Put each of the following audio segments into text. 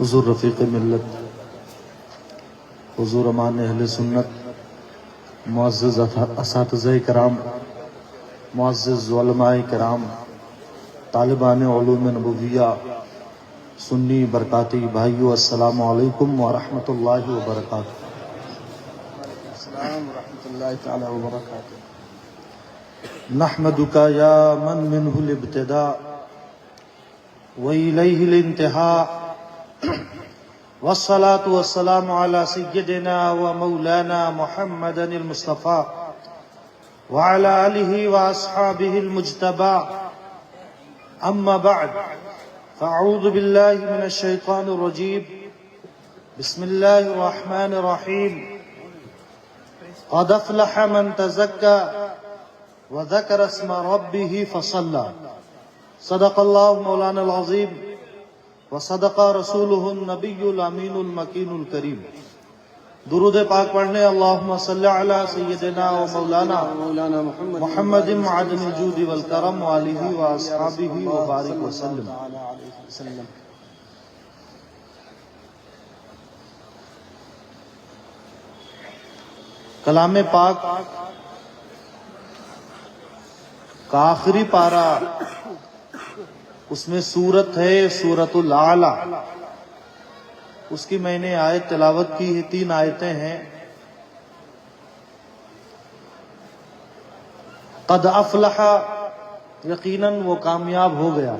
حضور رفیق ملت، حضور امان اہل سنت، معزز اساتذہ کرام، معزز علماء کرام، طالبان علوم نبویہ، سنی برکاتی بھائیو، السلام علیکم ورحمۃ اللہ وبرکاتہ۔ السلام ورحمۃ اللہ تعالی وبرکاتہ۔ نحمدک یا من منہ الابتداء وإلیہ الانتہاء، والصلاة والسلام على سیدنا ومولانا محمد المصطفى وعلى آلہ واصحابہ المجتبى، اما بعد فاعوذ باللہ من الشیطان الرجیم، بسم اللہ الرحمن الرحیم۔ قد افلح من تزکى وذکر اسم ربہ فصلى، صدق اللہ مولانا العظیم وصدق رسولہ النبی الامین المکین الکریم۔ درود پاک پڑھنے اللہم صلی علی سیدنا و مولانا محمد معدن الجود والکرم وآلہ واصحابہ وبارک وسلم۔ کلام پاک کا آخری پارہ، اس میں سورت ہے سورۃ الاعلیٰ، اس کی میں نے آیت تلاوت کی ہے، 3 آیتیں ہیں۔ قد افلح، یقیناً وہ کامیاب ہو گیا۔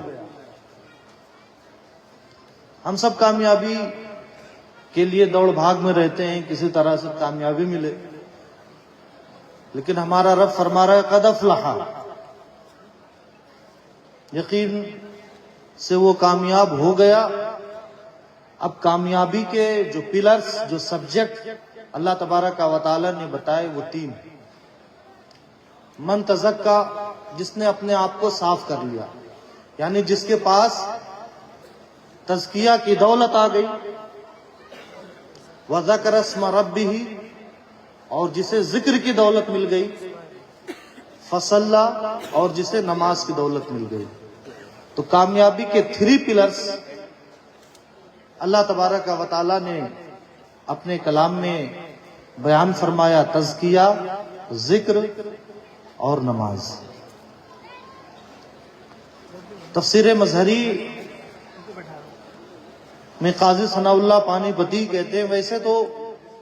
ہم سب کامیابی کے لیے دوڑ بھاگ میں رہتے ہیں، کسی طرح سے کامیابی ملے، لیکن ہمارا رب فرما رہا ہے قد افلح، یقین سے وہ کامیاب ہو گیا۔ اب کامیابی کے جو پلرز، جو سبجیکٹ اللہ تبارک و تعالی نے بتائے وہ 3۔ من تزکا، جس نے اپنے آپ کو صاف کر لیا، یعنی جس کے پاس تزکیہ کی دولت آ گئی، وذکر اسم ربہ، اور جسے ذکر کی دولت مل گئی، فصلی، اور جسے نماز کی دولت مل گئی۔ تو کامیابی کے 3 پلرز اللہ تبارک و تعالی نے اپنے کلام میں بیان فرمایا، تزکیہ، ذکر اور نماز۔ تفسیر مظہری میں قاضی ثناء اللہ پانی پتی کہتے ہیں، ویسے تو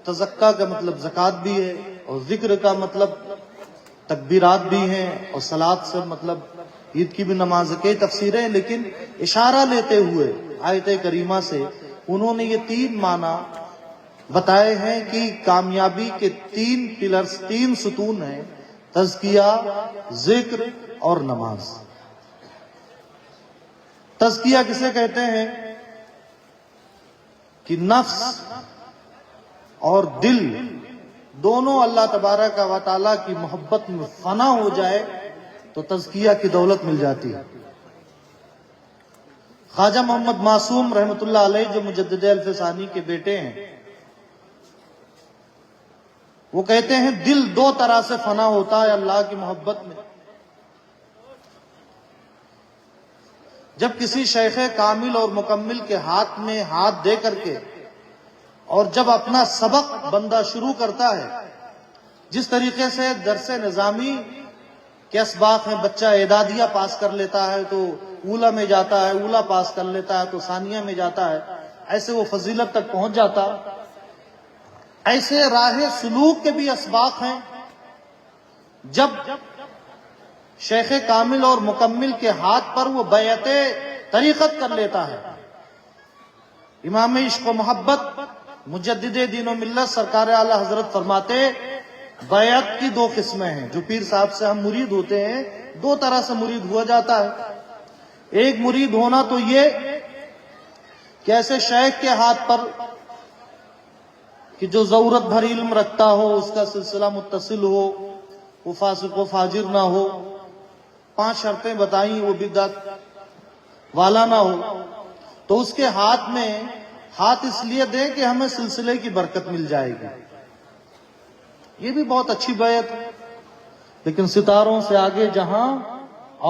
تزکیہ کا مطلب زکوٰۃ بھی ہے، اور ذکر کا مطلب تکبیرات بھی ہیں، اور صلاۃ سے مطلب عید کی بھی نماز، کئی تفسیریں، لیکن اشارہ لیتے ہوئے آیت کریمہ سے انہوں نے یہ 3 معنی بتائے ہیں کہ کامیابی کے 3 پلرز، 3 ستون ہیں، تزکیہ، ذکر اور نماز۔ تزکیہ کسے کہتے ہیں کہ نفس اور دل دونوں اللہ تبارک و تعالیٰ کی محبت میں فنا ہو جائے تو تزکیہ کی دولت مل جاتی ہے۔ خواجہ محمد معصوم رحمۃ اللہ علیہ، جو مجدد الف ثانی کے بیٹے ہیں، وہ کہتے ہیں دل 2 طرح سے فنا ہوتا ہے اللہ کی محبت میں۔ جب کسی شیخ کامل اور مکمل کے ہاتھ میں ہاتھ دے کر کے، اور جب اپنا سبق بندہ شروع کرتا ہے، جس طریقے سے درس نظامی کے اسباق ہیں، بچہ اعدادیہ پاس کر لیتا ہے تو اولا میں جاتا ہے، اولا پاس کر لیتا ہے تو ثانیہ میں جاتا ہے، ایسے وہ فضیلت تک پہنچ جاتا۔ ایسے راہ سلوک کے بھی اسباق ہیں، جب شیخ کامل اور مکمل کے ہاتھ پر وہ بیعت طریقت کر لیتا ہے۔ امام عشق و محبت مجدد دین و ملت سرکار اعلی حضرت فرماتے، بیعت کی 2 قسمیں ہیں۔ جو پیر صاحب سے ہم مرید ہوتے ہیں، 2 طرح سے مرید ہوا جاتا ہے۔ ایک مرید ہونا تو یہ کہ ایسے شیخ کے ہاتھ پر کہ جو ضرورت بھر علم رکھتا ہو، اس کا سلسلہ متصل ہو، وہ فاسق و فاجر نہ ہو، 5 شرطیں بتائیں، وہ بدعت والا نہ ہو، تو اس کے ہاتھ میں ہاتھ اس لیے دیں کہ ہمیں سلسلے کی برکت مل جائے گی۔ یہ بھی بہت اچھی بیعت ہے، لیکن ستاروں سے آگے جہاں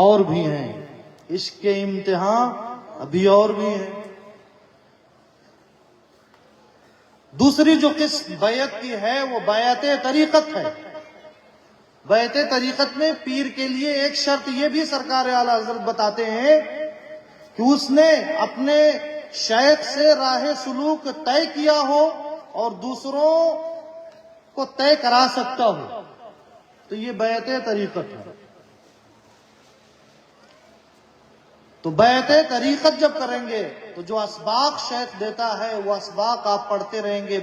اور بھی ہیں، عشق کے امتحان ابھی اور بھی ہیں۔ دوسری جو قسم بیعت کی ہے وہ بیعت طریقت ہے۔ بیعت طریقت میں پیر کے لیے ایک شرط یہ بھی سرکار اعلی حضرت بتاتے ہیں کہ اس نے اپنے شیخ سے راہ سلوک طے کیا ہو اور دوسروں کو طے کرا سکتا ہو، تو یہ بیعت طریقت ہے۔ تو بیعت طریقت جب کریں گے تو جو اسباق شیخ دیتا ہے وہ اسباق آپ پڑھتے رہیں گے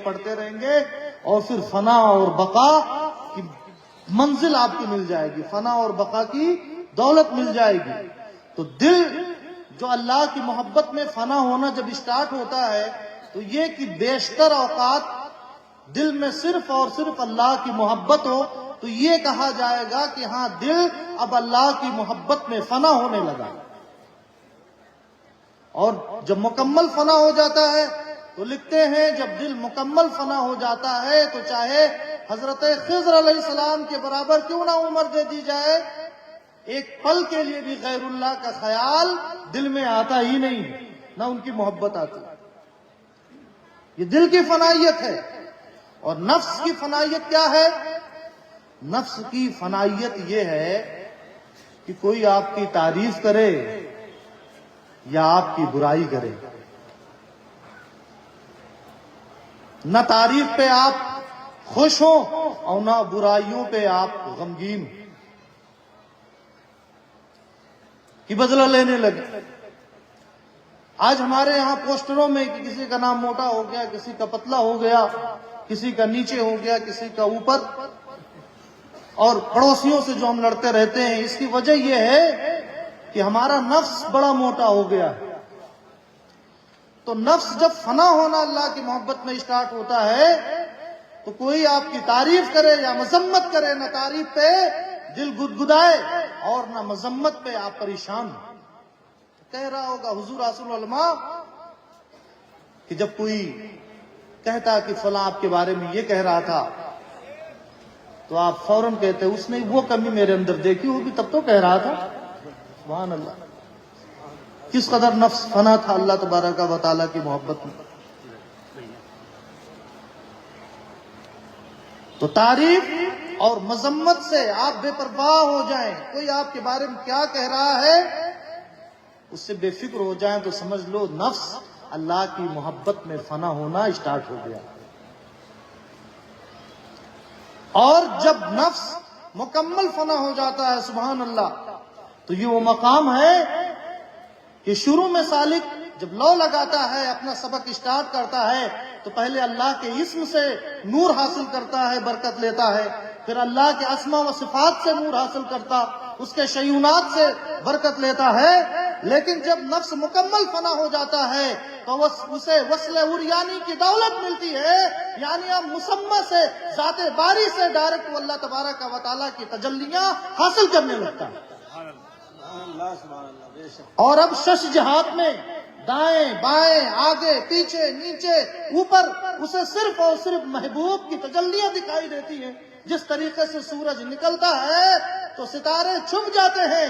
اور پھر فنا اور بقا کی منزل آپ کی مل جائے گی، فنا اور بقا کی دولت مل جائے گی۔ تو دل جو اللہ کی محبت میں فنا ہونا جب اسٹارٹ ہوتا ہے تو یہ کہ بیشتر اوقات دل میں صرف اور صرف اللہ کی محبت ہو، تو یہ کہا جائے گا کہ ہاں دل اب اللہ کی محبت میں فنا ہونے لگا۔ اور جب مکمل فنا ہو جاتا ہے تو لکھتے ہیں جب دل مکمل فنا ہو جاتا ہے تو چاہے حضرت خضر علیہ السلام کے برابر کیوں نہ عمر دے دی جائے، ایک پل کے لیے بھی غیر اللہ کا خیال دل میں آتا ہی نہیں، نہ ان کی محبت آتی۔ یہ دل کی فنائیت ہے۔ اور نفس کی فنائیت کیا ہے؟ نفس کی فنائیت یہ ہے کہ کوئی آپ کی تعریف کرے یا آپ کی برائی کرے، نہ تعریف پہ آپ خوش ہو اور نہ برائیوں پہ آپ غمگین کی بدلہ لینے لگے۔ آج ہمارے یہاں پوسٹروں میں کہ کسی کا نام موٹا ہو گیا، کسی کا پتلا ہو گیا، کسی کا نیچے ہو گیا، کسی کا اوپر، اور پڑوسیوں سے جو ہم لڑتے رہتے ہیں، اس کی وجہ یہ ہے کہ ہمارا نفس بڑا موٹا ہو گیا ہے۔ تو نفس جب فنا ہونا اللہ کی محبت میں اسٹارٹ ہوتا ہے تو کوئی آپ کی تعریف کرے یا مذمت کرے، نہ تعریف پہ دل گدگدائے اور نہ مذمت پہ آپ پریشان ہو۔ کہہ رہا ہوگا حضور رسول علماء کہ جب کوئی کہتا کہ فلاں آپ کے بارے میں یہ کہہ رہا تھا تو آپ فوراً کہتے اس نے وہ کمی میرے اندر دیکھی ہوگی تب تو کہہ رہا تھا۔ سبحان اللہ، کس قدر نفس فنا تھا اللہ تبارک و تعالیٰ کی محبت میں۔ تو تعریف اور مذمت سے آپ بے پرواہ ہو جائیں، کوئی آپ کے بارے میں کیا کہہ رہا ہے اس سے بے فکر ہو جائیں تو سمجھ لو نفس اللہ کی محبت میں فنا ہونا اسٹارٹ ہو گیا۔ اور جب نفس مکمل فنا ہو جاتا ہے سبحان اللہ، تو یہ وہ مقام ہے کہ شروع میں سالک جب لو لگاتا ہے، اپنا سبق اسٹارٹ کرتا ہے تو پہلے اللہ کے اسم سے نور حاصل کرتا ہے، برکت لیتا ہے، پھر اللہ کے اسماء و صفات سے نور حاصل کرتا، اس کے شیونات سے برکت لیتا ہے۔ لیکن جب نفس مکمل فنا ہو جاتا ہے تو اسے وصل عریانی کی دولت ملتی ہے، یعنی اب مسمى سے، ذات باری سے ڈائریکٹ وہ اللہ تبارک و تعالیٰ کی تجلیاں حاصل کرنے لگتا ہے۔ اور اب شش جہات میں دائیں بائیں آگے پیچھے نیچے اوپر اسے صرف اور صرف محبوب کی تجلیاں دکھائی دیتی ہیں۔ جس طریقے سے سورج نکلتا ہے تو ستارے چھپ جاتے ہیں،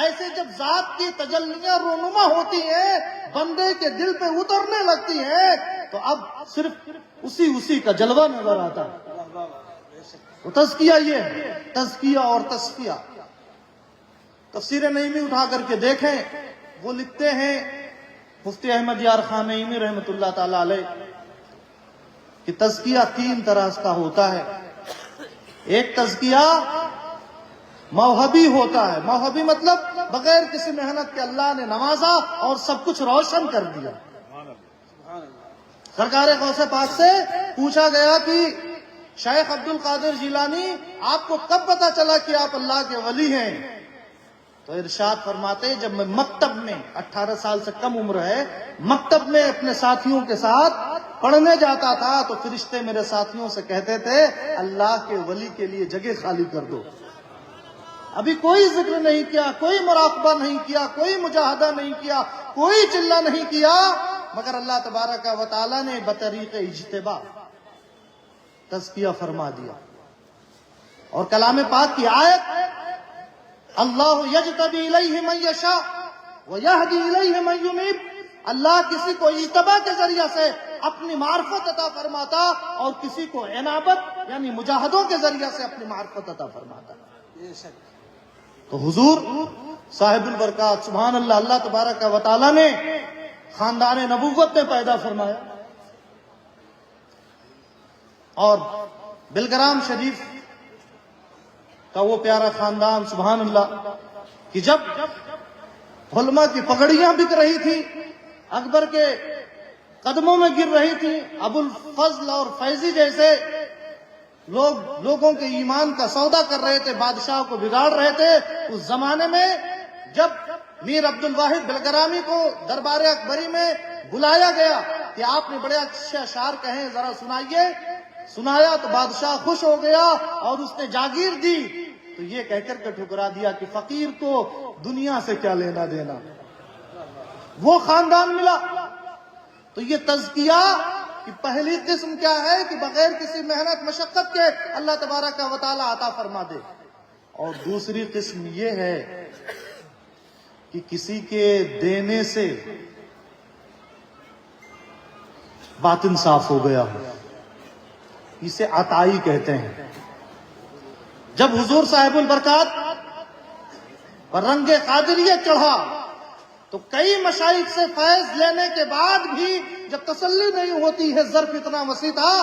ایسے جب ذات کی تجلیاں رونما ہوتی ہیں، بندے کے دل پہ اترنے لگتی ہیں، تو اب صرف اسی کا جلوہ نظر آتا ہے۔ تو تزکیہ یہ ہے، تزکیہ اور تصفیہ۔ تفسیر نعیمی اٹھا کر کے دیکھیں، وہ لکھتے ہیں مفتی احمد یار خان نعیمی رحمۃ اللہ تعالی علیہ کہ تزکیہ تین طرح کا ہوتا ہے۔ ایک تزکیہ موہبی ہوتا ہے، موہبی مطلب بغیر کسی محنت کے اللہ نے نوازا اور سب کچھ روشن کر دیا۔ سرکار غوث پاک سے پوچھا گیا کہ شیخ عبد القادر جیلانی آپ کو کب پتا چلا کہ آپ اللہ کے ولی ہیں؟ تو ارشاد فرماتے جب میں مکتب میں 18 سال سے کم عمر ہے، مکتب میں اپنے ساتھیوں کے ساتھ پڑھنے جاتا تھا تو فرشتے میرے ساتھیوں سے کہتے تھے اللہ کے ولی کے لیے جگہ خالی کر دو۔ ابھی کوئی ذکر نہیں کیا، کوئی مراقبہ نہیں کیا، کوئی مجاہدہ نہیں کیا، کوئی چلہ نہیں کیا، مگر اللہ تبارک و تعالی نے بطریق اجتباء تزکیہ فرما دیا۔ اور کلام پاک کی آیت اللہ یجتبی الیہ من یشاء ویہدی الیہ من ینیب، اللہ کسی کو اجتباء کے ذریعہ سے اپنی معرفت عطا فرماتا اور کسی کو عنابت یعنی مجاہدوں کے ذریعے سے اپنی معرفت عطا فرماتا. تو حضور صاحب البرکات سبحان اللہ اللہ تبارک و تعالی نے خاندان نبوت میں پیدا فرمایا. اور بلگرام شریف کا وہ پیارا خاندان سبحان اللہ کہ جب علماء کی پگڑیاں بک رہی تھی، اکبر کے قدموں میں گر رہی تھی، ابو الفضل اور فیضی جیسے لوگوں کے ایمان کا سودا کر رہے تھے، بادشاہ کو بگاڑ رہے تھے، اس زمانے میں جب میر عبد الواحد بلگرامی کو دربار اکبری میں بلایا گیا کہ آپ نے بڑے اچھے اشعار کہیں ذرا سنائیے، سنایا تو بادشاہ خوش ہو گیا اور اس نے جاگیر دی تو یہ کہہ کر کے ٹھکرا دیا کہ فقیر کو دنیا سے کیا لینا دینا. وہ خاندان ملا. تو یہ تزکیہ کہ پہلی قسم کیا ہے کہ بغیر کسی محنت مشقت کے اللہ تبارک و تعالی عطا فرما دے، اور دوسری قسم یہ ہے کہ کسی کے دینے سے باطن صاف ہو گیا ہو، اسے عطائی کہتے ہیں. جب حضور صاحب البرکات پر رنگ قادریت چڑھا تو کئی مشائخ سے فیض لینے کے بعد بھی جب تسلی نہیں ہوتی ہے، ظرف اتنا وسیع تھا،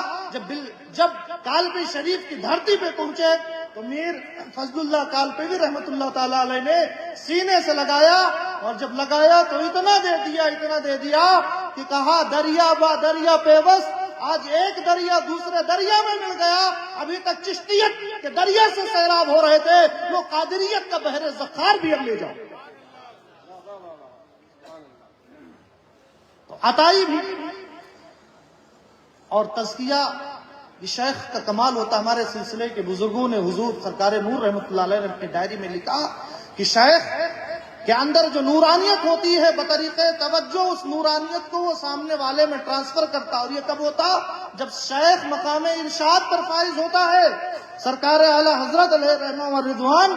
جب کالپی شریف کی دھرتی پہ پہنچے تو میر فضل اللہ کالپی رحمت اللہ تعالی علیہ نے سینے سے لگایا، اور جب لگایا تو اتنا دے دیا کہ کہا دریا با دریا پیوست، آج ایک دریا دوسرے دریا میں مل گیا. ابھی تک چشتیت کے دریا سے سیراب ہو رہے تھے، وہ قادریت کا بحر ذخار بھی اب لے جاؤ. تو عطائی بھی اور تزکیہ یہ شیخ کا کمال ہوتا. ہمارے سلسلے کے بزرگوں نے حضور سرکار نور رحمت اللہ علیہ نے اپنی ڈائری میں لکھا کہ شیخ کے اندر جو نورانیت ہوتی ہے بطریقے توجہ اس نورانیت کو وہ سامنے والے میں ٹرانسفر کرتا. اور یہ کب ہوتا؟ جب شیخ مقام ارشاد پر فائز ہوتا ہے. سرکار اعلی حضرت علیہ رحمہ و رضوان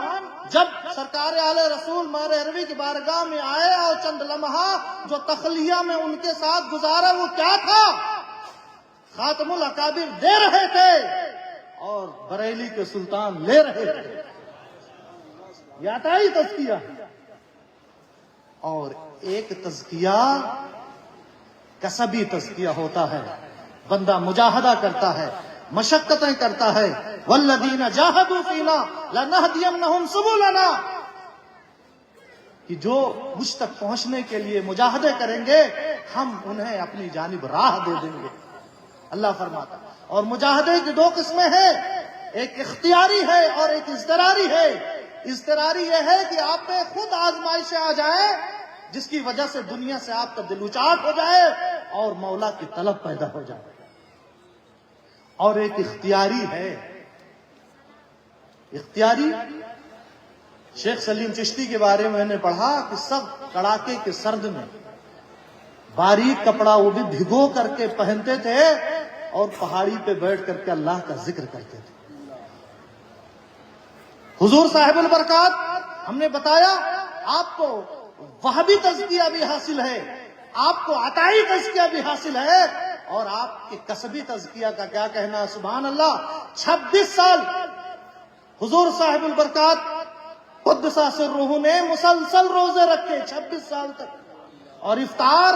جب سرکار اعلی رسول مار عربی کی بارگاہ میں آئے اور چند لمحہ جو تخلیہ میں ان کے ساتھ گزارا وہ کیا تھا؟ خاتم الاکابر دے رہے تھے اور بریلی کے سلطان لے رہے تھے. یہ عطائی تزکیہ. اور ایک تزکیہ کسبی تزکیہ ہوتا ہے، بندہ مجاہدہ کرتا ہے، مشقتیں کرتا ہے. والذین جاہدوا فینا لنہدینہم سبلنا، کہ جو مجھ تک پہنچنے کے لیے مجاہدے کریں گے ہم انہیں اپنی جانب راہ دے دیں گے. اللہ فرماتا. اور مجاہدے کی دو قسمیں ہیں، ایک اختیاری ہے اور ایک اضطراری ہے. اضطراری یہ ہے کہ آپ پہ خود آزمائشیں آ جائیں جس کی وجہ سے دنیا سے آپ کا دل اچاٹ ہو جائے اور مولا کی طلب پیدا ہو جائے. اور ایک اختیاری ہے. اختیاری شیخ سلیم چشتی کے بارے میں نے پڑھا کہ سب کڑاکے کے سرد میں باریک کپڑا وہ بھی بھگو کر کے پہنتے تھے اور پہاڑی پہ بیٹھ کر کے اللہ کا ذکر کرتے تھے. حضور صاحب البرکات ہم نے بتایا آپ کو وہابی تزکیہ بھی حاصل ہے، آپ کو عطائی تزکیہ بھی حاصل ہے، اور آپ کے کسبی تزکیہ کا کیا کہنا. سبحان اللہ. 26 سال حضور صاحب البرکات قدس سرہ نے مسلسل روزے رکھے 26 سال تک، اور افطار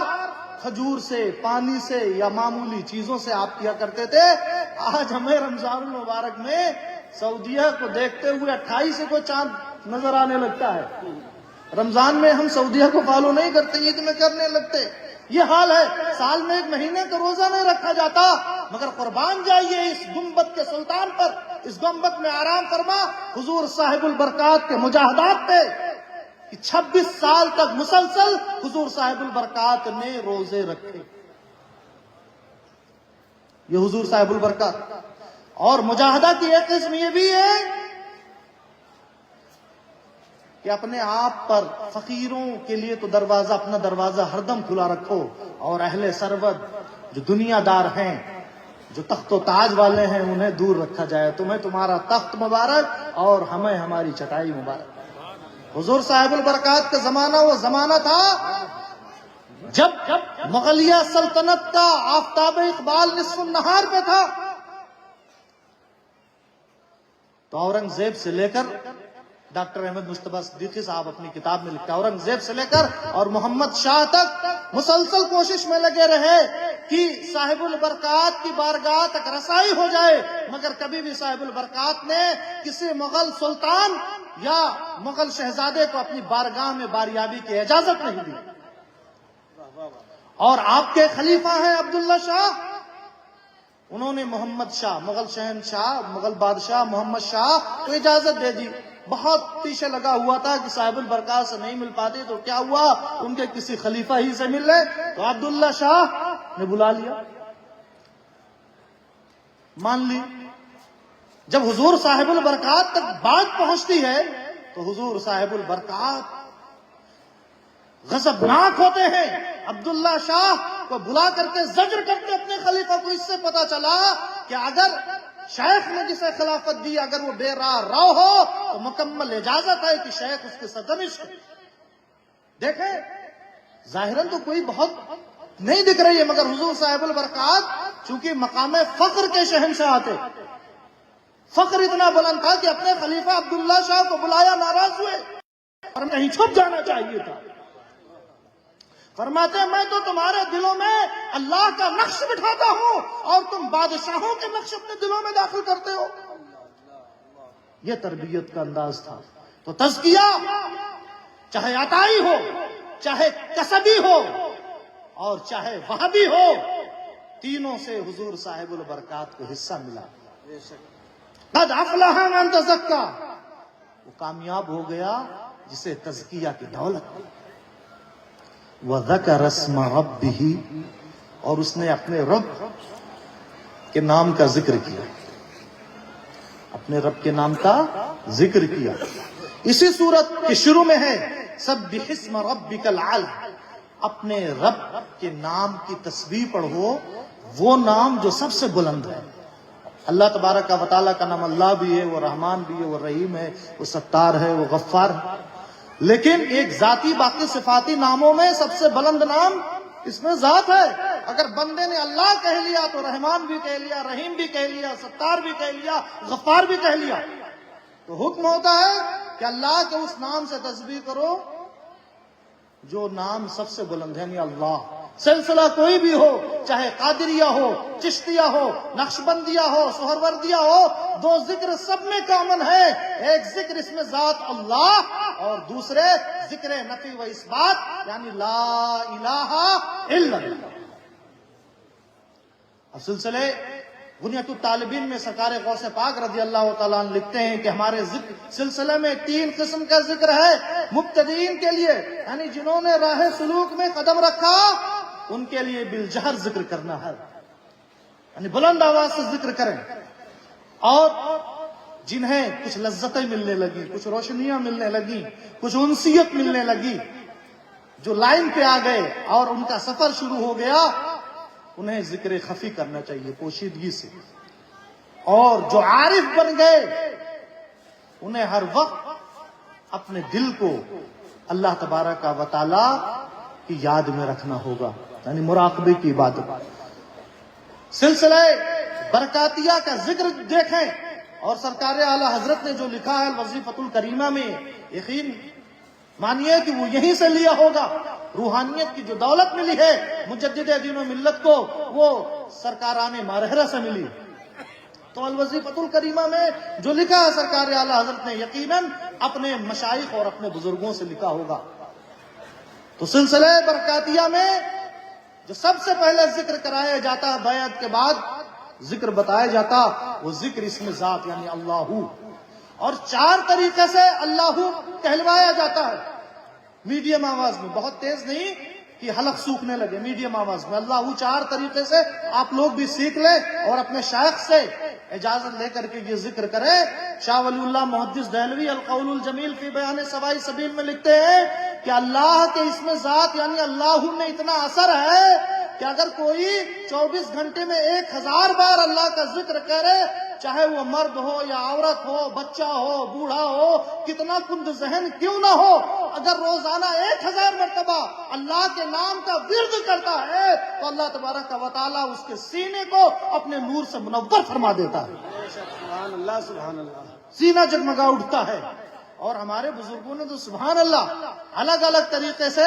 کھجور سے، پانی سے یا معمولی چیزوں سے آپ کیا کرتے تھے. آج ہمیں رمضان المبارک میں سعودیہ کو دیکھتے ہوئے 28 کو چاند نظر آنے لگتا ہے. رمضان میں ہم سعودیہ کو فالو نہیں کرتے، عید میں کرنے لگتے. یہ حال ہے. سال میں 1 مہینے کا روزہ نہیں رکھا جاتا. مگر قربان جائیے اس گنبد کے سلطان پر، اس گنبد میں آرام فرما حضور صاحب البرکات کے مجاہدات پہ کہ 26 سال تک مسلسل حضور صاحب البرکات نے روزے رکھے. یہ حضور صاحب البرکات. اور مجاہدہ کی ایک قسم یہ بھی ہے کہ اپنے آپ پر فقیروں کے لیے تو اپنا دروازہ ہر دم کھلا رکھو، اور اہل ثروت جو دنیا دار ہیں، جو تخت و تاج والے ہیں، انہیں دور رکھا جائے. تمہیں تمہارا تخت مبارک اور ہمیں ہماری چٹائی مبارک. حضور صاحب البرکات کا زمانہ وہ زمانہ تھا جب مغلیہ سلطنت کا آفتاب اقبال نصف النہار پہ تھا تو اورنگزیب سے لے کر ڈاکٹر احمد مصطفیٰ صدیقی صاحب اپنی کتاب میں لکھتا ہے اورنگزیب سے لے کر اور محمد شاہ تک مسلسل کوشش میں لگے رہے کہ صاحب البرکات کی بارگاہ تک رسائی ہو جائے، مگر کبھی بھی صاحب البرکات نے کسی مغل سلطان یا مغل شہزادے کو اپنی بارگاہ میں باریابی کی اجازت نہیں دی۔ اور آپ کے خلیفہ ہیں عبداللہ شاہ، انہوں نے محمد شاہ مغل شہنشاہ مغل بادشاہ محمد شاہ کو اجازت دے دی۔ بہت پیچھے لگا ہوا تھا کہ صاحب البرکات سے نہیں مل پاتے تو کیا ہوا، ان کے کسی خلیفہ ہی سے مل لے، تو عبداللہ شاہ نے بلا لیا، مان لی۔ جب حضور صاحب البرکات تک بات پہنچتی ہے تو حضور صاحب البرکات غضبناک ہوتے ہیں، عبداللہ شاہ کو بلا کر کے زجر کرتے اپنے خلیفہ کو۔ اس سے پتا چلا کہ اگر شیخ نے جسے خلافت دی اگر وہ بے راہ رو ہو تو مکمل اجازت ہے کہ شیخ اس کے سرزمش کو۔ دیکھیں ظاہراً تو کوئی بہت نہیں دکھ رہی ہے، مگر حضور صاحب البرکات چونکہ مقام فخر کے شہنشاہ تھے، فخر اتنا بلند تھا کہ اپنے خلیفہ عبداللہ شاہ کو بلایا، ناراض ہوئے اور کہیں چھپ جانا چاہیے تھا۔ فرماتے ہیں میں تو تمہارے دلوں میں اللہ کا نقش بٹھاتا ہوں اور تم بادشاہوں کے نقش اپنے دلوں میں داخل کرتے ہو۔ یہ تربیت کا انداز تھا۔ تو تزکیہ چاہے عطائی ہو، چاہے کسبی ہو اور چاہے وہابی ہو، تینوں سے حضور صاحب البرکات کو حصہ ملا۔ قد افلح من تزکا، وہ کامیاب ہو گیا جسے تزکیہ کی دولت۔ وَذَكَرَ اسْمَ رَبِّهِ، اور اس نے اپنے رب کے نام کا ذکر کیا، اپنے رب کے نام کا ذکر کیا۔ اسی سورت کے شروع میں ہے سبح اسم ربک العلی، اپنے رب کے نام کی تسبیح پڑھو، وہ نام جو سب سے بلند ہے۔ اللہ تبارک و تعالیٰ کا نام اللہ بھی ہے، وہ رحمان بھی ہے، وہ رحیم ہے، وہ ستار ہے، وہ غفار ہے، لیکن ایک ذاتی باقی صفاتی ناموں میں سب سے بلند نام اس میں ذات ہے۔ اگر بندے نے اللہ کہہ لیا تو رحمان بھی کہہ لیا، رحیم بھی کہہ لیا، ستار بھی کہہ لیا، غفار بھی کہہ لیا، تو حکم ہوتا ہے کہ اللہ کے اس نام سے تسبیح کرو جو نام سب سے بلند ہے، یعنی اللہ۔ سلسلہ کوئی بھی ہو، چاہے قادریہ ہو، چشتیہ ہو، نقشبندیہ ہو، سہروردیہ ہو، دو ذکر سب میں کامن ہے۔ ایک ذکر اس میں ذات اللہ اور دوسرے ذکر نفی و اثبات، یعنی لا الہ الا اللہ۔ اب سلسلے بنیت الطالبین میں سرکار غوث پاک رضی اللہ تعالیٰ عنہ لکھتے ہیں کہ ہمارے سلسلے میں 3 قسم کا ذکر ہے مبتدئین کے لیے، یعنی جنہوں نے راہ سلوک میں قدم رکھا ان کے لیے بالجہر ذکر کرنا ہے، یعنی بلند آواز سے ذکر کریں، اور جنہیں کچھ لذتیں ملنے لگی، کچھ روشنیاں ملنے لگی، کچھ انسیت ملنے لگی، جو لائن پہ آ گئے اور ان کا سفر شروع ہو گیا، انہیں ذکر خفی کرنا چاہیے پوشیدگی سے، اور جو عارف بن گئے انہیں ہر وقت اپنے دل کو اللہ تبارک و تعالی کی یاد میں رکھنا ہوگا، یعنی مراقبے کی عبادت۔ سلسلہ برکاتیہ کا ذکر دیکھیں، اور سرکار اعلیٰ حضرت نے جو لکھا ہے الوظیفۃ الکریمہ میں، یقین مانیے کہ وہ یہیں سے لیا ہوگا۔ روحانیت کی جو دولت ملی ہے مجدد دین و ملت کو، وہ سرکاران مارحرہ سے ملی۔ تو الوظیفۃ الکریمہ میں جو لکھا ہے سرکار اعلیٰ حضرت نے، یقیناً اپنے مشائخ اور اپنے بزرگوں سے لکھا ہوگا۔ تو سلسلہ برکاتیہ میں جو سب سے پہلے ذکر کرایا جاتا ہے، بیعت کے بعد ذکر بتایا جاتا، وہ ذکر اسم ذات یعنی اللہ، اور 4 طریقے سے اللہ کہلوایا جاتا ہے، میڈیم آواز میں، بہت تیز نہیں کہ حلق سوکھنے لگے، میڈیم آواز میں اللہ 4 طریقے سے آپ لوگ بھی سیکھ لیں اور اپنے شیخ سے اجازت لے کر کے یہ ذکر کریں۔ شاہ ولی اللہ محدث دہلوی القول الجمیل فی بیان سوائی سبیل میں لکھتے ہیں کہ اللہ کے اسم ذات یعنی اللہ میں اتنا اثر ہے کہ اگر کوئی 24 گھنٹے میں 1000 بار اللہ کا ذکر کرے چاہے وہ مرد ہو یا عورت ہو، بچہ ہو، بوڑھا ہو، کتنا کند ذہن کیوں نہ ہو، اگر روزانہ 1000 مرتبہ اللہ کے نام کا ورد کرتا ہے تو اللہ تبارک و تعالیٰ اس کے سینے کو اپنے نور سے منور فرما دیتا ہے، سبحان اللہ سبحان اللہ۔ سینہ جگمگا اٹھتا ہے۔ اور ہمارے بزرگوں نے تو سبحان اللہ الگ الگ طریقے سے،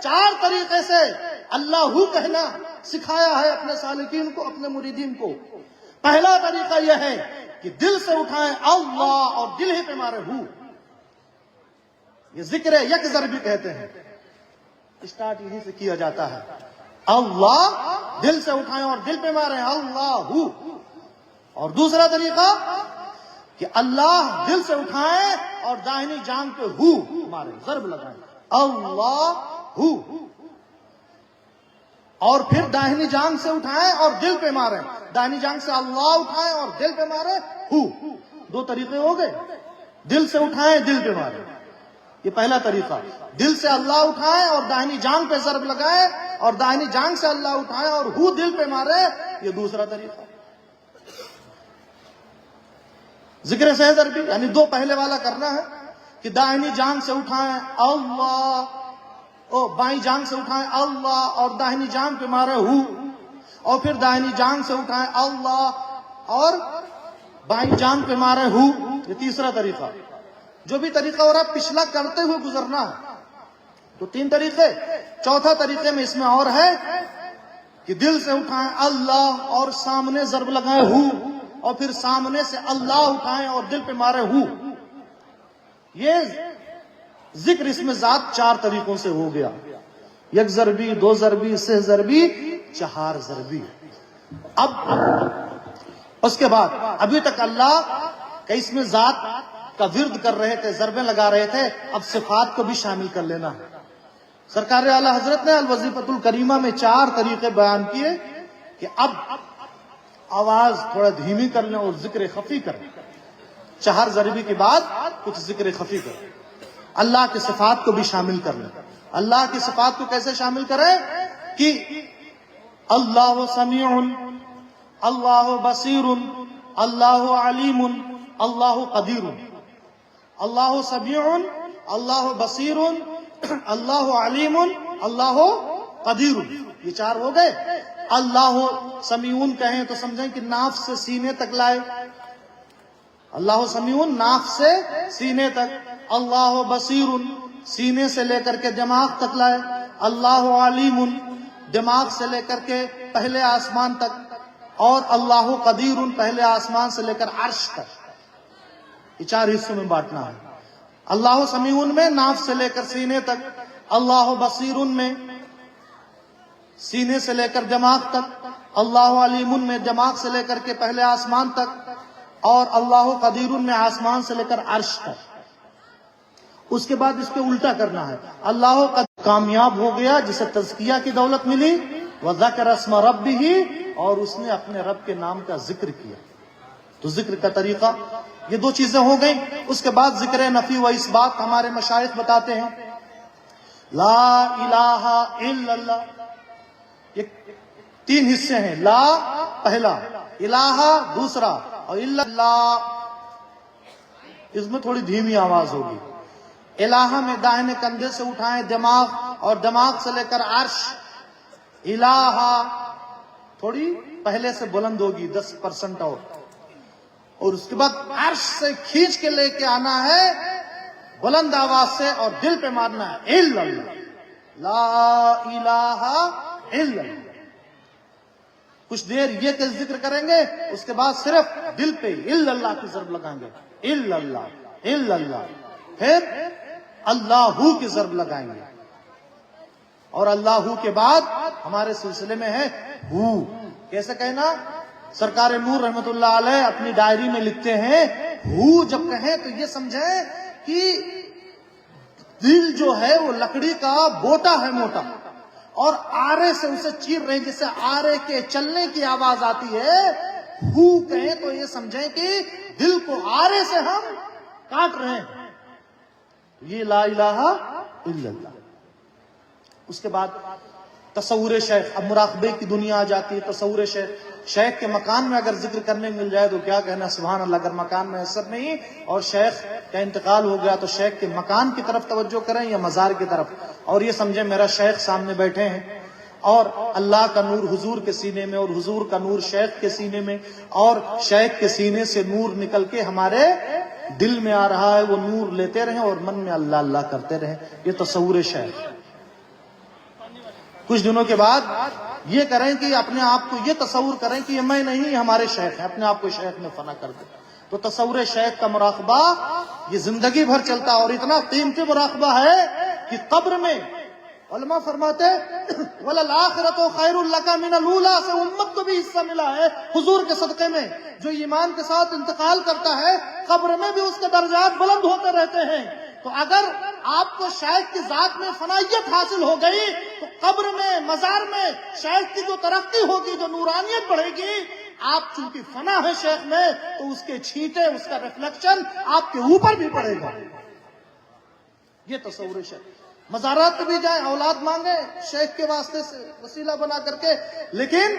4 طریقے سے اللہ ہو کہنا سکھایا ہے اپنے سالکین کو، اپنے مریدین کو۔ پہلا طریقہ یہ ہے کہ دل سے اٹھائیں اللہ اور دل ہی پہ مارے ہو، یہ ذکر یک ضربی کہتے ہیں، اسٹارٹ یہیں سے کیا جاتا ہے، اللہ دل سے اٹھائیں اور دل پہ مارے اللہ ہو۔ اور دوسرا طریقہ کہ اللہ دل سے اٹھائیں اور داہنی جانب پہ ہو مارے، ضرب لگائیں اللہ ہو، اور پھر داہنی جانب سے اٹھائیں اور دل پہ ماریں، داہنی جانب سے اللہ اٹھائیں اور دل پہ مارے ہو۔ 2 طریقے ہو گئے، دل سے اٹھائیں دل پہ مارے، یہ پہلا طریقہ، دل سے اللہ اٹھائیں اور داہنی جانب پہ ضرب لگائیں، اور داہنی جانب سے اللہ اٹھائیں اور ہو دل پہ مارے، یہ دوسرا طریقہ۔ ذکر سہ ضربی یعنی 2 پہلے والا کرنا ہے کہ داہنی جانب سے اٹھائیں اللہ، بائیں جانب سے اٹھائیں اللہ اور داہنی جانب پہ مارے ہو، اور پھر داہنی جانب سے اٹھائیں اللہ اور بائیں جانب پہ مارے ہو، یہ تیسرا طریقہ۔ جو بھی طریقہ ہو رہا ہے پچھلا کرتے ہوئے گزرنا ہے، تو 3 طریقے۔ چوتھا طریقے میں اس میں اور ہے کہ دل سے اٹھائیں اللہ اور سامنے ضرب لگائیں ہو، اور پھر سامنے سے اللہ اٹھائیں اور دل پہ مارے ہو۔ یہ ذکر اس میں ذات 4 طریقوں سے ہو گیا، 1 ضربی، 2 ضربی، 6 ضربی، 4 ضربی۔ اب اس کے بعد ابھی تک اللہ کا اس میں ذات کا ورد کر رہے تھے، ضربیں لگا رہے تھے، اب صفات کو بھی شامل کر لینا ہے۔ سرکار اعلی حضرت نے الوظیفۃ الکریمہ میں 4 طریقے بیان کیے کہ اب آواز تھوڑا دھیمی کر لیں اور ذکر خفی کریں، 4 ضربی کے بعد کچھ ذکر خفی کریں، اللہ کی صفات کو بھی شامل کر لیں۔ اللہ کی صفات کو کیسے شامل کریں کہ اللہ سمیع، اللہ بصیر، اللہ علیم، اللہ قدیر۔ اللہ سمیع، اللہ بصیر، اللہ علیم، اللہ قدیر، یہ 4 ہو گئے۔ اللہ سمیع کہیں تو سمجھیں کہ ناف سے سینے تک لائے، اللہ سمیع ناف سے سینے تک، اللہ بصیر سینے سے لے کر کے دماغ تک لائے، اللہ علیم دماغ سے لے کر کے پہلے آسمان تک، اور اللہ قدیر پہلے آسمان سے لے کر عرش تک، یہ 4 حصوں میں بانٹنا ہے۔ اللہ سمیع میں ناف سے لے کر سینے تک، اللہ بصیر میں سینے سے لے کر دماغ تک، اللہ علیم میں دماغ سے لے کر کے پہلے آسمان تک، اور اللہ قدیر میں آسمان سے لے کر عرش تک۔ اس کے بعد اس کے الٹا کرنا ہے، اللہ کامیاب ہو گیا جسے تزکیہ کی دولت ملی، وذکر اسم ربہ، اور اس نے اپنے رب کے نام کا ذکر کیا۔ تو ذکر کا طریقہ یہ 2 چیزیں ہو گئیں۔ اس کے بعد ذکر نفی و اثبات ہمارے مشائخ بتاتے ہیں، لا الہ الا اللہ، یہ 3 حصے ہیں، لا پہلا، الہ دوسرا، اور الا اللہ اس میں تھوڑی دھیمی آواز ہوگی۔ الہ میں داہنے کندھے سے اٹھائیں دماغ، اور دماغ سے لے کر عرش، الہ تھوڑی پہلے سے بلند ہوگی 10% اور اس کے بعد عرش سے کھینچ کے لے کے آنا ہے بلند آواز سے، اور دل پہ مارنا ہے الا اللہ، لا الہ الا اللہ۔ کچھ دیر یہ کہ ذکر کریں گے، اس کے بعد صرف دل پہ الا اللہ کی ضرب لگائیں گے، الا اللہ الا اللہ، پھر اللہ کی ضرب لگائیں گے، اور اللہ کے بعد ہمارے سلسلے میں ہے ہو۔ کیسے کہنا؟ سرکار نور رحمت اللہ علیہ اپنی ڈائری میں لکھتے ہیں، ہو جب کہیں تو یہ سمجھیں کہ دل جو ہے وہ لکڑی کا بوٹا ہے موٹا، اور آرے سے اسے چیر رہے ہیں، جیسے آرے کے چلنے کی آواز آتی ہے۔ ہو کہیں تو یہ سمجھیں کہ دل کو آرے سے ہم کاٹ رہے ہیں، یہ لا الہ الا اللہ۔ اس کے بعد تصور شیخ، اب مراقبے کی دنیا آ جاتی ہے. تصور شیخ کے مکان میں اگر ذکر کرنے مل جائے تو کیا کہنا، سبحان اللہ. اگر مکان میں اثر نہیں اور شیخ کا انتقال ہو گیا تو شیخ کے مکان کی طرف توجہ کریں یا مزار کی طرف، اور یہ سمجھیں میرا شیخ سامنے بیٹھے ہیں اور اللہ کا نور حضور کے سینے میں اور حضور کا نور شیخ کے سینے میں، اور شیخ کے سینے سے نور نکل کے ہمارے دل میں آ رہا ہے، وہ نور لیتے رہیں اور من میں اللہ اللہ کرتے رہیں. یہ تصور شیخ. کچھ دنوں کے بعد یہ کریں کہ اپنے آپ کو یہ تصور کریں کہ یہ میں نہیں، یہ ہمارے شیخ ہیں، اپنے آپ کو شیخ میں فنا کر دیں. تو تصور شیخ کا مراقبہ یہ زندگی بھر چلتا، اور اتنا قیمتی مراقبہ ہے کہ قبر میں علماء فرماتے وَلَلْآخِرَةُ خَيْرٌ لَكَ مِنَ الْأُولَىٰ، سے امت کو بھی حصہ ملا ہے حضور کے صدقے میں. جو ایمان کے ساتھ انتقال کرتا ہے قبر میں بھی اس کے درجات بلند ہوتے رہتے ہیں. تو اگر آپ کو شیخ کی ذات میں فنائیت حاصل ہو گئی تو قبر میں، مزار میں شیخ کی جو ترقی ہوگی، جو نورانیت بڑھے گی، آپ چونکہ فنا ہے شیخ میں تو اس کے چھینٹے، اس کا ریفلیکشن آپ کے اوپر بھی پڑے گا. یہ تصور شیخ. مزارات پہ بھی جائیں، اولاد مانگے شیخ کے واسطے سے وسیلہ بنا کر کے، لیکن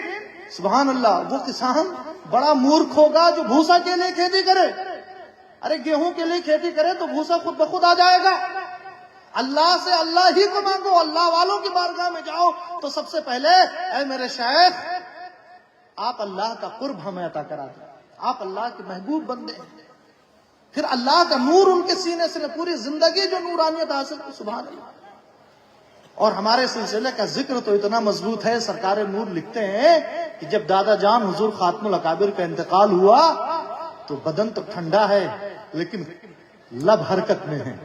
سبحان اللہ وہ کسان بڑا مورکھ ہوگا جو بھوسا کے لیے کھیتی کرے. ارے گیہوں کے لیے کھیتی کرے تو بھوسا خود بخود آ جائے گا. اللہ سے اللہ ہی کو مانگو، اللہ والوں کی بارگاہ میں جاؤ تو سب سے پہلے اے میرے شیخ آپ اللہ کا قرب ہمیں عطا کرا دیں، آپ اللہ کے محبوب بندے ہیں. پھر اللہ کا نور ان کے سینے سے پوری زندگی جو نورانیت حاصل کی. سبحان اللہ. اور ہمارے سلسلے کا ذکر تو اتنا مضبوط ہے، سرکار نور لکھتے ہیں کہ جب دادا جان حضور خاتم الاکابر کا انتقال ہوا تو بدن تو ٹھنڈا ہے لیکن لب حرکت میں ہیں،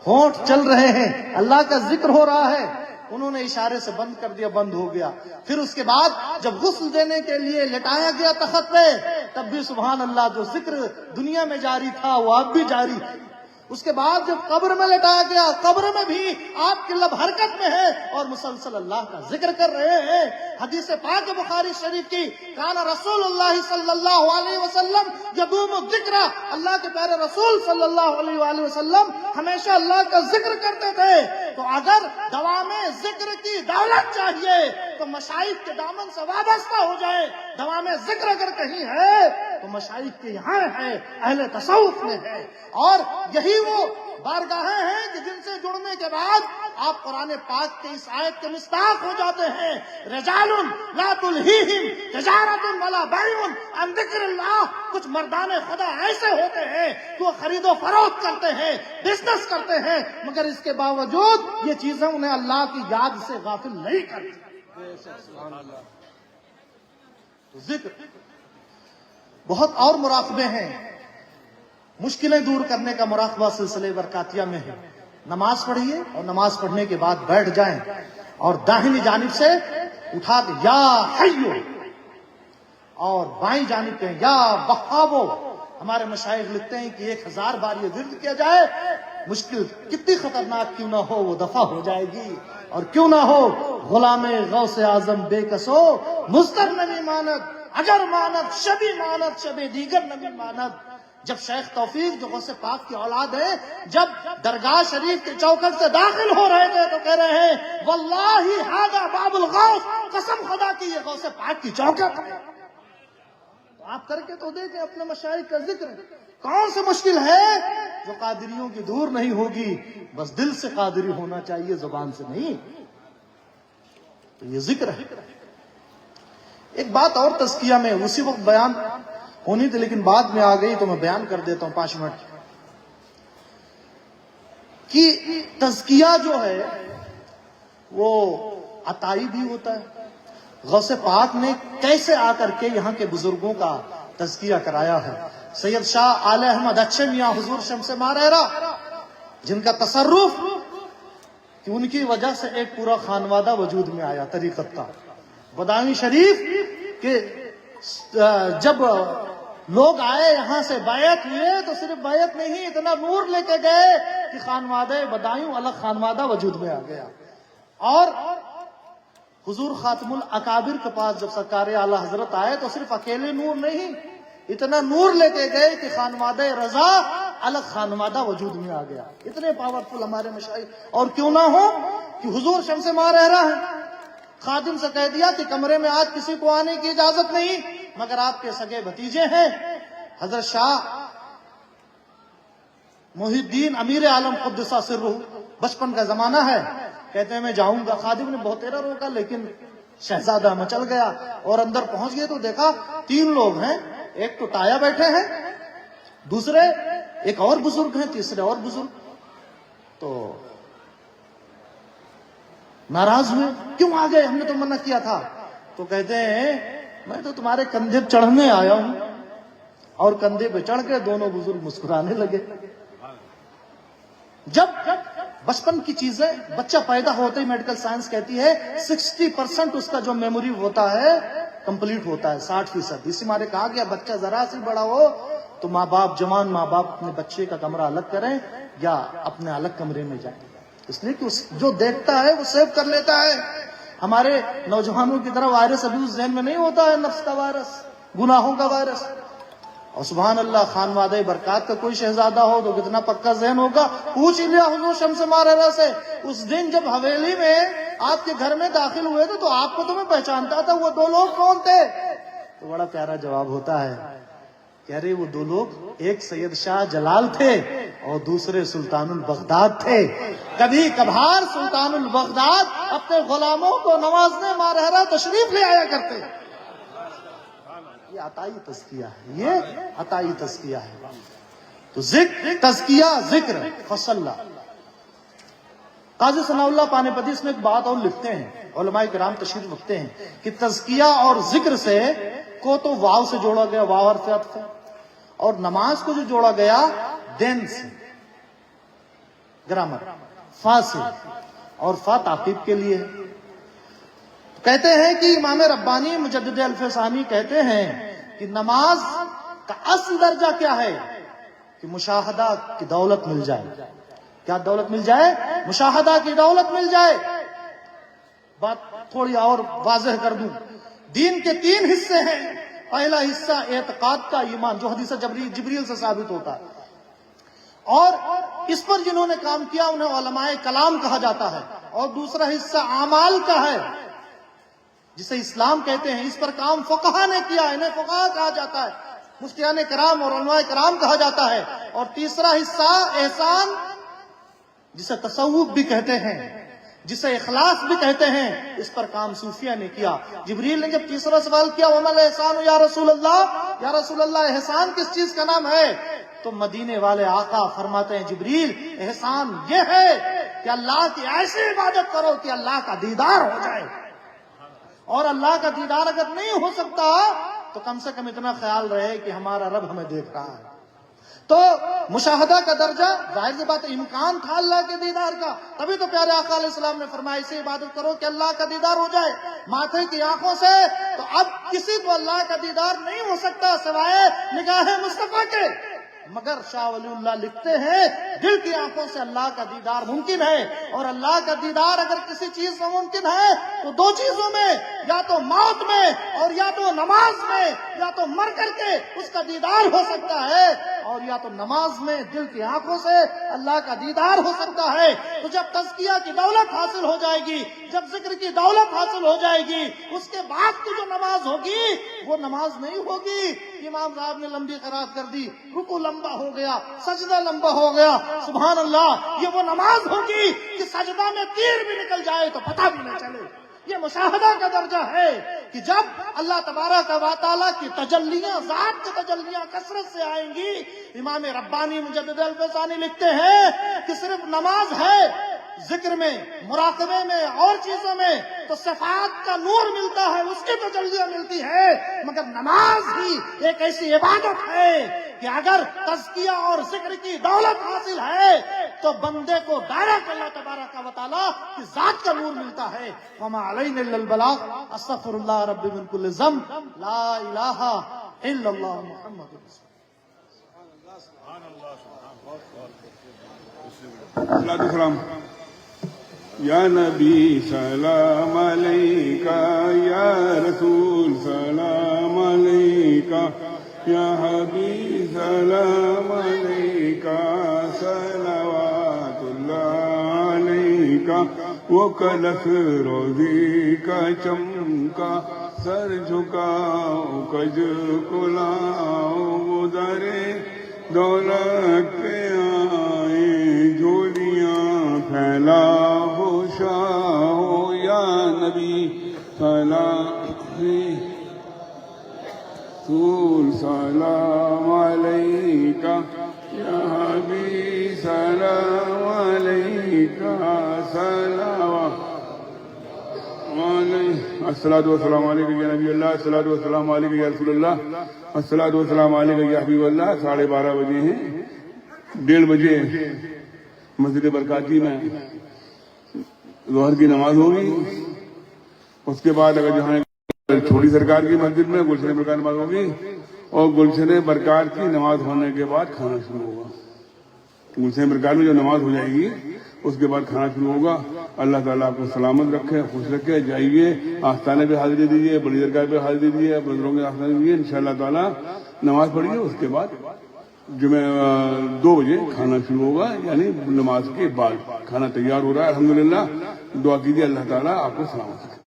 ہونٹ چل رہے ہیں، اللہ کا ذکر ہو رہا ہے. انہوں نے اشارے سے بند کر دیا، بند ہو گیا. پھر اس کے بعد جب غسل دینے کے لیے لٹایا گیا تخت پہ تب بھی سبحان اللہ جو ذکر دنیا میں جاری تھا وہ اب بھی جاری ہے. اس کے بعد جب قبر میں لٹایا گیا قبر میں بھی آپ کی لب حرکت میں ہے اور مسلسل اللہ کا ذکر کر رہے ہیں. حدیث پاک بخاری شریف کی کان رسول اللہ صلی اللہ علیہ وسلم یدوم الذکر، اللہ کے پیارے رسول صلی اللہ علیہ وآلہ وسلم ہمیشہ اللہ کا ذکر کرتے تھے. تو اگر دوام ذکر کی دولت چاہیے تو مشائخ کے دامن سے وابستہ ہو جائے. دوام ذکر اگر کہیں ہے تو مشائخ کے یہاں ہے، اہل تصوف میں ہے. اور یہی وہ بارگاہیں ہیں کہ جن سے جڑنے کے بعد آپ قرآن پاک کے اس آیت کے مصداق ہو جاتے ہیں. رجال لا تلہیہم تجارت ولا بیع عن ذکر اللہ. کچھ مردان خدا ایسے ہوتے ہیں کہ وہ خرید و فروخت کرتے ہیں، بزنس کرتے ہیں، مگر اس کے باوجود یہ چیزیں انہیں اللہ کی یاد سے غافل نہیں کرتی. تو ذکر بہت اور مراقبے ہیں. مشکلیں دور کرنے کا مراقبہ سلسلے برکاتیہ میں ہے. نماز پڑھیے اور نماز پڑھنے کے بعد بیٹھ جائیں اور داہنی جانب سے اٹھا کے یا حیو اور بائیں جانب پہ یا وہابو. ہمارے مشائخ لکھتے ہیں کہ 1000 بار یہ ورد کیا جائے، مشکل کتنی خطرناک کیوں نہ ہو وہ دفع ہو جائے گی. اور کیوں نہ ہو غلام غوث اعظم بے کسو مستر نبی ماند، اگر ماند شبی ماند شبی دیگر نبی ماند. جب شیخ توفیق جو غوث پاک کی اولاد ہے جب درگاہ شریف کے چوکٹ سے داخل ہو رہے تھے تو کہہ رہے ہیں واللہ ھذا باب الغوث، قسم خدا کی یہ غوث پاک کی چوکٹ ہے. تو آپ کر کے تو دیکھیں اپنے مشائخ کا ذکر. کون سی مشکل ہے جو قادریوں کی دور نہیں ہوگی، بس دل سے قادری ہونا چاہیے، زبان سے نہیں. تو یہ ذکر ہے. ایک بات اور تزکیہ میں اسی وقت بیان ہونی تھی لیکن بعد میں آ گئی تو میں بیان کر دیتا ہوں 5 منٹ کہ تزکیہ جو ہے وہ عطائی بھی ہوتا ہے. غوث پاک نے کیسے آ کر کے یہاں کے بزرگوں کا تزکیہ کرایا ہے. سید شاہ آل احمد اچھے میاں حضور شمس مارہرہ جن کا تصرف کہ ان کی وجہ سے ایک پورا خانوادہ وجود میں آیا طریقت کا. بدامی شریف کہ جب لوگ آئے یہاں سے بیعت ہوئے تو صرف بیعت نہیں، اتنا نور لے کے گئے کہ خانوادہ بدایوں الگ خانوادہ وجود میں آ گیا. اور حضور خاتم الاکابر کے پاس جب سرکار اعلی حضرت آئے تو صرف اکیلے نور نہیں، اتنا نور لے کے گئے کہ خانوادہ رضا الگ خانوادہ وجود میں آ گیا. اتنے پاورفل ہمارے مشائخ. اور کیوں نہ ہو کہ حضور شمس مارہرہ ہیں، خادم سے کہہ دیا کہ کمرے میں آج کسی کو آنے کی اجازت نہیں مگر آپ کے سگے بھتیجے ہیں حضرت شاہ محی الدین امیر عالم قدس سرہ، بچپن کا زمانہ ہے، کہتے ہیں میں جاؤں گا۔ خادم نے بہت دیر روکا لیکن شہزادہ مچل گیا اور اندر پہنچ گئے تو دیکھا 3 لوگ ہیں، ایک تو ٹایا بیٹھے ہیں، دوسرے ایک اور بزرگ ہیں، تیسرے اور بزرگ۔ تو ناراض ہوئے، کیوں آ گئے، ہم نے تو منع کیا تھا۔ تو کہتے ہیں میں تو تمہارے کندھے پہ چڑھنے آیا ہوں، اور کندھے پہ چڑھ کے دونوں بزرگ مسکرانے لگے۔ جب بچپن کی چیزیں بچہ پیدا ہوتے ہی میڈیکل سائنس کہتی ہے 60% اس کا جو میموری ہوتا ہے کمپلیٹ ہوتا ہے، 60%۔ اسی مارے کہا گیا بچہ ذرا سی بڑا ہو تو ماں باپ، جوان ماں باپ اپنے بچے کا کمرہ الگ کریں یا اپنے الگ کمرے میں جائیں، اس لیے کہ جو دیکھتا ہے وہ سیو کر لیتا ہے۔ ہمارے نوجوانوں کی طرح وائرس ابھی اس ذہن میں نہیں ہوتا ہے، نفس کا وائرس، گناہوں کا وائرس۔ اور سبحان اللہ خانوادہ برکات کا کوئی شہزادہ ہو تو کتنا پکا ذہن ہوگا۔ پوچھ لیا حضور شمس ماررہ سے، اس دن جب حویلی میں آپ کے گھر میں داخل ہوئے تھے تو آپ کو تو میں پہچانتا تھا، وہ 2 لوگ کون تھے؟ تو بڑا پیارا جواب ہوتا ہے، کہہ رہے وہ 2 لوگ ایک سید شاہ جلال تھے اور دوسرے سلطان البغداد تھے۔ کبھی کبھار سلطان البغداد اپنے غلاموں کو نوازنے ماررہ تشریف لے آیا کرتے۔ یہ عطائی تزکیہ ہے، یہ عطائی تزکیہ ہے۔ تو ذکر، تزکیہ، ذکر، فصلہ۔ قاضی ثناء اللہ پانی پتی اس میں ایک بات اور لکھتے ہیں، علماء کرام تشریف رکھتے ہیں کہ تزکیہ اور ذکر سے کو تو واو سے جوڑا گیا، واو حرف عطف ہے، اور نماز کو جو جوڑا گیا دین سے، گرامر، فا سے، اور فا تعقیب کے لیے۔ کہتے ہیں کہ امام ربانی مجدد الف ثانی کہتے ہیں کہ نماز کا اصل درجہ کیا ہے کہ مشاہدہ کی دولت مل جائے۔ کیا دولت مل جائے؟ مشاہدہ کی دولت مل جائے۔ بات تھوڑی اور واضح کر دوں، دین کے 3 حصے ہیں۔ پہلا حصہ اعتقاد کا، ایمان، جو حدیث جبریل سے ثابت ہوتا ہے، اور اس پر جنہوں نے کام کیا انہیں علماء کلام کہا جاتا ہے۔ اور دوسرا حصہ اعمال کا ہے جسے اسلام کہتے ہیں، اس پر کام فقہا نے کیا، انہیں فقہا کہا جاتا ہے، مفتیان کرام اور علماء کرام کہا جاتا ہے۔ اور تیسرا حصہ احسان، جسے تصوف بھی کہتے ہیں، جسے اخلاص بھی کہتے ہیں، اس پر کام صوفیہ نے کیا۔ جبریل نے جب تیسرا سوال کیا وَمَا الْإِحْسَانُ یا رسول اللہ، یا رسول اللہ احسان کس چیز کا نام ہے، تو مدینے والے آقا فرماتے ہیں جبریل احسان یہ ہے کہ اللہ کی ایسی عبادت کرو کہ اللہ کا دیدار ہو جائے، اور اللہ کا دیدار اگر نہیں ہو سکتا تو کم سے کم اتنا خیال رہے کہ ہمارا رب ہمیں دیکھ رہا ہے۔ تو مشاہدہ کا درجہ، ظاہر سی بات امکان تھا اللہ کے دیدار کا، تبھی تو پیارے آقا علیہ السلام نے فرمایا اسے عبادت کرو کہ اللہ کا دیدار ہو جائے ماتھے کی آنکھوں سے۔ تو اب کسی کو اللہ کا دیدار نہیں ہو سکتا سوائے نگاہ مصطفیٰ کے، مگر شاہ ولی اللہ لکھتے ہیں دل کی آنکھوں سے اللہ کا دیدار ممکن ہے۔ اور اللہ کا دیدار اگر کسی چیز میں ممکن ہے تو 2 چیزوں میں، یا تو موت میں اور یا تو نماز میں، یا تو مر کر کے اس کا دیدار ہو سکتا ہے، اور یا تو نماز میں دل کی آنکھوں سے اللہ کا دیدار ہو سکتا ہے۔ تو جب تزکیہ کی دولت حاصل ہو جائے گی، جب ذکر کی دولت حاصل ہو جائے گی، اس کے بعد کی جو نماز ہوگی وہ نماز نہیں ہوگی۔ امام صاحب نے لمبی قرات کر دی، رکوع لمبا ہو گیا، سجدہ لمبا ہو گیا، سبحان اللہ، یہ وہ نماز ہوگی کہ سجدہ میں تیر بھی نکل جائے تو پتہ بھی نہ چلے۔ یہ مشاہدہ کا درجہ ہے کہ جب اللہ تبارک و تعالیٰ کی تجلیاں، ذات کی تجلیاں کثرت سے آئیں گی۔ امام ربانی مجدد الف ثانی لکھتے ہیں کہ صرف نماز ہے، ذکر میں، مراقبے میں اور چیزوں میں تو صفات کا نور ملتا ہے، اس کی تجلیاں ملتی ہے، مگر نماز ہی ایک ایسی عبادت ہے کہ اگر تزکیہ اور ذکر کی دولت حاصل ہے تو بندے کو ڈائریکٹ اللہ تبارک و تعالیٰ کی ذات کا نور ملتا ہے۔ وما علینا الا البلاغ، استغفر اللہ ربی من کل ذنب، لا الہ الا اللہ محمد رسول اللہ۔ یا نبی سلام علیکہ، یا رسول سلام علیکہ، یا حبیب سلام علیکہ، صلوات اللہ علیکہ، وہ کلف روزی کا چمکا سر جھکاؤ کج کلاؤ وہ در دولت پہ آئے جھولیاں پھیلاؤ شاہو یا نبی سلام رسول سلام علیکہ یا حبیب سلام علیکہ سلام الصلاۃ والسلام علیکہ یا نبی اللہ، الصلاۃ والسلام علیکہ یا رسول اللہ، الصلاۃ والسلام علیکہ یا حبیب اللہ۔ 12:30 بجے ہیں، 1:30 بجے مسجد برکاتی میں ظہر کی نماز ہوگی۔ اس کے بعد اگر جہاں چھوٹی سرکار کی مسجد میں گلشن برکات نماز ہوگی، اور گلشن برکات کی نماز ہونے کے بعد کھانا شروع ہوگا۔ گلشن برکات میں جو نماز ہو جائے گی اس کے بعد کھانا شروع ہوگا۔ اللہ تعالیٰ آپ کو سلامت رکھے، خوش رکھے۔ جائیے آستانے پہ حاضری دیجیے، بڑی درگاہ پہ حاضری دیجیے، بزرگوں کے آستانے دیجیے، انشاءاللہ تعالیٰ نماز پڑھیے۔ اس کے بعد جمعہ 2 بجے کھانا شروع ہوگا، یعنی نماز کے بعد کھانا تیار ہو رہا ہے الحمدللہ۔ دعا کیجیے اللہ تعالیٰ آپ کو سلامت رکھے۔